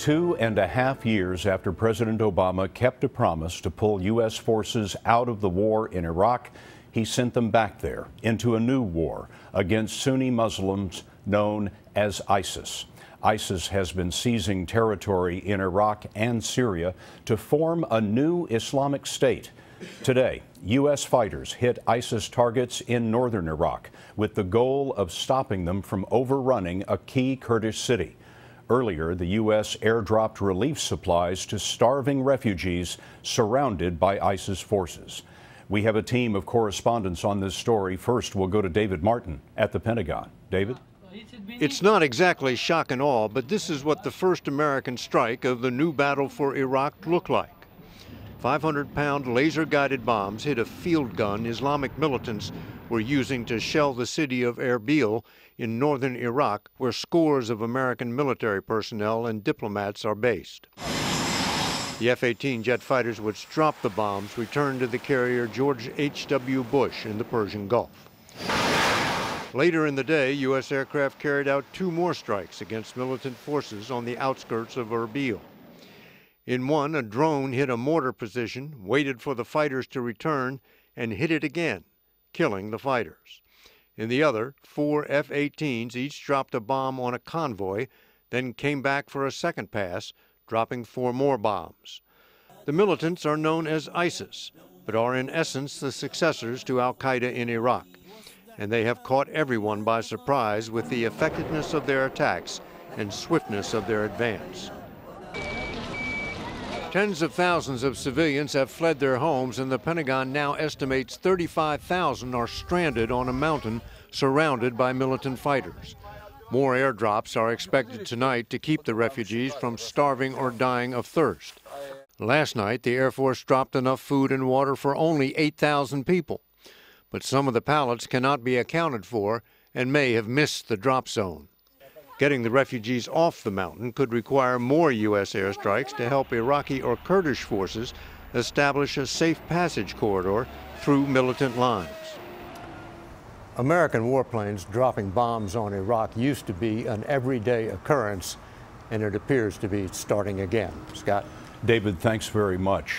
2.5 years after President Obama kept a promise to pull U.S. forces out of the war in Iraq, he sent them back there into a new war against Sunni Muslims known as ISIS. ISIS has been seizing territory in Iraq and Syria to form a new Islamic state. Today, U.S. fighters hit ISIS targets in northern Iraq with the goal of stopping them from overrunning a key Kurdish city. Earlier, the U.S. airdropped relief supplies to starving refugees surrounded by ISIS forces. We have a team of correspondents on this story. First, we'll go to David Martin at the Pentagon. David? It's not exactly shock and awe, but this is what the first American strike of the new battle for Iraq looked like. 500-pound laser-guided bombs hit a field gun Islamic militants were using to shell the city of Erbil in northern Iraq, where scores of American military personnel and diplomats are based. The F-18 jet fighters which dropped the bombs returned to the carrier George H.W. Bush in the Persian Gulf. Later in the day, U.S. aircraft carried out 2 more strikes against militant forces on the outskirts of Erbil. In one, a drone hit a mortar position, waited for the fighters to return, and hit it again, killing the fighters. In the other, 4 F-18s each dropped a bomb on a convoy, then came back for a second pass, dropping 4 more bombs. The militants are known as ISIS, but are in essence the successors to al-Qaeda in Iraq, and they have caught everyone by surprise with the effectiveness of their attacks and swiftness of their advance. Tens of thousands of civilians have fled their homes, and the Pentagon now estimates 35,000 are stranded on a mountain surrounded by militant fighters. More airdrops are expected tonight to keep the refugees from starving or dying of thirst. Last night, the Air Force dropped enough food and water for only 8,000 people. But some of the pallets cannot be accounted for and may have missed the drop zone. Getting the refugees off the mountain could require more U.S. airstrikes to help Iraqi or Kurdish forces establish a safe passage corridor through militant lines. American warplanes dropping bombs on Iraq used to be an everyday occurrence, and it appears to be starting again. Scott? David, thanks very much.